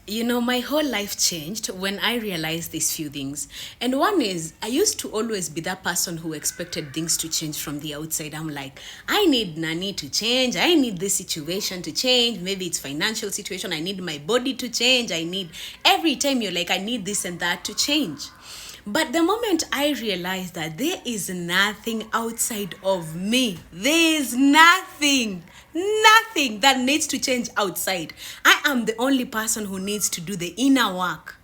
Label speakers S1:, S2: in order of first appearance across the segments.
S1: My whole life changed when I realized these few things. And one is, I used to always be that person who expected things to change from the outside. I'm like, I need Nani to change. I need this situation to change. Maybe it's financial situation. I need my body to change. Every time you're like, I need this and that to change. But the moment I realized that there is nothing outside of me, there is nothing that needs to change outside. I am the only person who needs to do the inner work.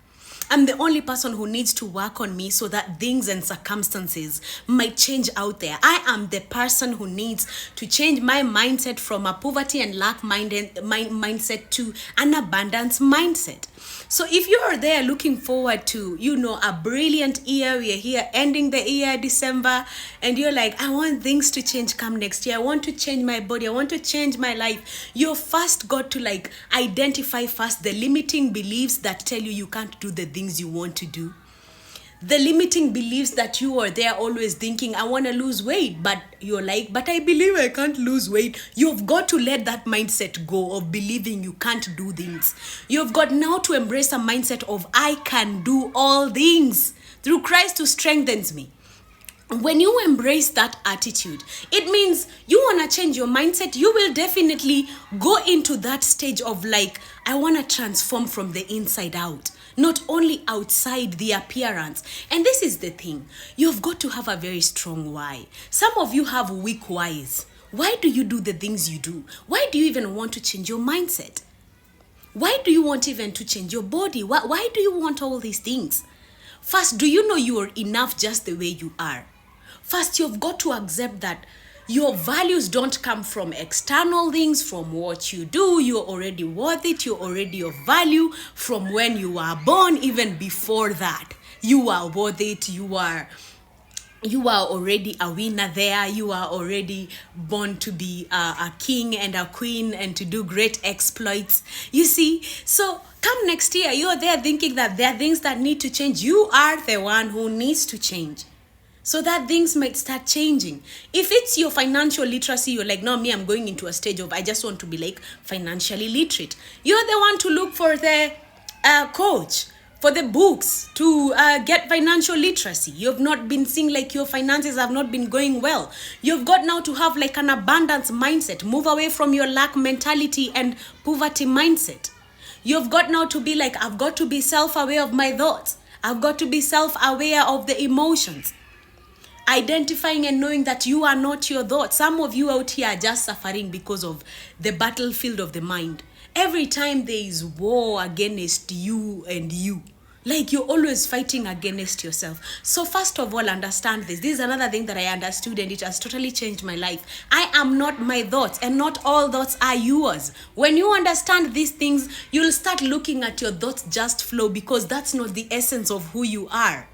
S1: I'm the only person who needs to work on me so that things and circumstances might change out there. I am the person who needs to change my mindset from a poverty and lack mindset to an abundance mindset. So if you are there looking forward to, a brilliant year, we are here ending the year December, and you're like, I want things to change come next year. I want to change my body. I want to change my life. You first got to identify first the limiting beliefs that tell you can't do the things you want to do. The limiting beliefs that you are there always thinking, I want to lose weight, but you're like, but I believe I can't lose weight. You've got to let that mindset go of believing you can't do things. You've got now to embrace a mindset of I can do all things through Christ who strengthens me. When you embrace that attitude, it means you want to change your mindset. You will definitely go into that stage of I want to transform from the inside out, not only outside the appearance. And this is the thing. You've got to have a very strong why. Some of you have weak whys. Why do you do the things you do? Why do you even want to change your mindset? Why do you want even to change your body? Why do you want all these things? First, do you know you are enough just the way you are? First, you've got to accept that your values don't come from external things, from what you do. You're already worth it. You're already of value from when you were born, even before that. You are worth it. You are already a winner there. You are already born to be a king and a queen and to do great exploits. You see, so come next year, you're there thinking that there are things that need to change. You are the one who needs to change, so that things might start changing. If it's your financial literacy, you're like, no, I'm going into a stage of I just want to be financially literate. You're the one to look for the coach, for the books to get financial literacy. You've not been seeing your finances have not been going well. You've got now to have an abundance mindset. Move away from your lack mentality and poverty mindset. You've got now to be I've got to be self-aware of my thoughts. I've got to be self-aware of the emotions. Identifying and knowing that you are not your thoughts. Some of you out here are just suffering because of the battlefield of the mind. Every time there is war against you and you, you're always fighting against yourself. So first of all, understand this. This is another thing that I understood, and it has totally changed my life. I am not my thoughts, and not all thoughts are yours. When you understand these things, you'll start looking at your thoughts just flow, because that's not the essence of who you are.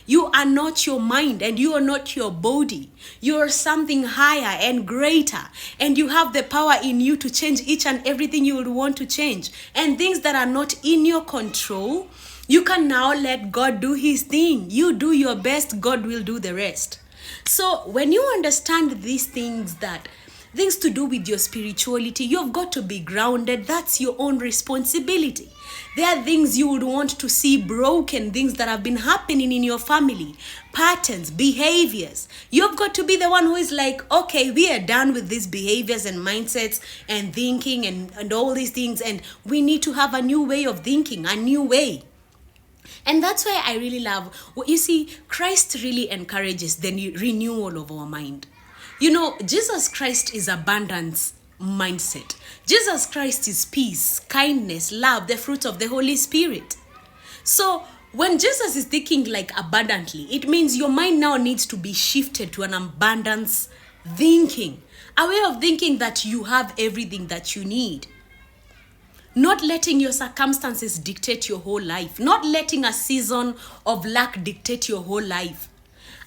S1: You are not your mind, and you are not your body. You are something higher and greater, and you have the power in you to change each and everything you would want to change. And things that are not in your control, you can now let God do his thing. You do your best, God will do the rest. So when you understand these things, that things to do with your spirituality, you've got to be grounded. That's your own responsibility. There are things you would want to see broken, things that have been happening in your family, patterns, behaviors. You've got to be the one who is okay, we are done with these behaviors and mindsets and thinking and all these things, and we need to have a new way of thinking, a new way. And that's why I really love what you see. Christ really encourages the renewal of our mind. Jesus Christ is abundance mindset. Jesus Christ is peace, kindness, love, the fruit of the Holy Spirit. So when Jesus is thinking abundantly, it means your mind now needs to be shifted to an abundance thinking, a way of thinking that you have everything that you need. Not letting your circumstances dictate your whole life. Not letting a season of lack dictate your whole life.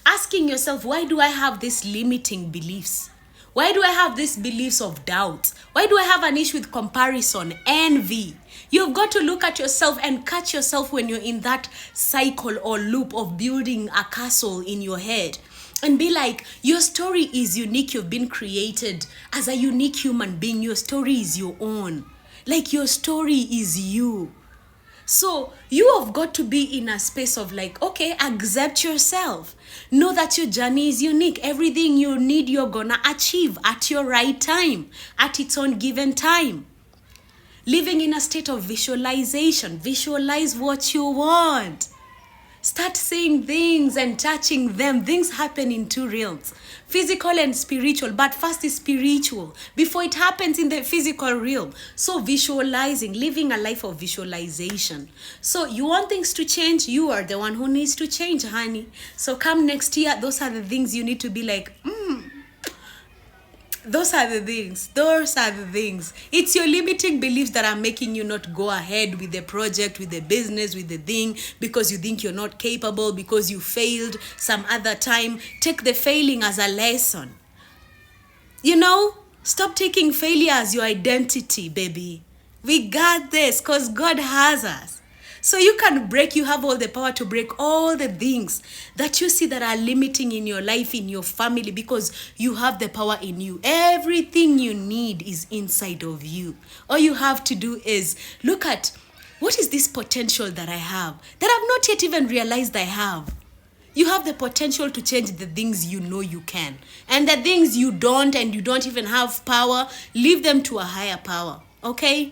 S1: Asking yourself, why do I have these limiting beliefs? Why do I have these beliefs of doubt? Why do I have an issue with comparison, envy? You've got to look at yourself and catch yourself when you're in that cycle or loop of building a castle in your head. And be your story is unique. You've been created as a unique human being. Your story is your own. Your story is you. So you have got to be in a space of like, okay, accept yourself. Know that your journey is unique. Everything you need, you're gonna achieve at your right time, at its own given time. Living in a state of visualization. Visualize what you want. Start saying things and touching them. Things happen in two realms, physical and spiritual. But first is spiritual before it happens in the physical realm. So visualizing, living a life of visualization. So you want things to change, you are the one who needs to change, honey. So come next year, those are the things you need to be like, those are the things. Those are the things. It's your limiting beliefs that are making you not go ahead with the project, with the business, with the thing, because you think you're not capable, because you failed some other time. Take the failing as a lesson. You know, stop taking failure as your identity, baby. We got this because God has us. So you can break, you have all the power to break all the things that you see that are limiting in your life, in your family, because you have the power in you. Everything you need is inside of you. All you have to do is look at, what is this potential that I have that I've not yet even realized I have? You have the potential to change the things you know you can. And the things you don't and you don't even have power, leave them to a higher power. Okay?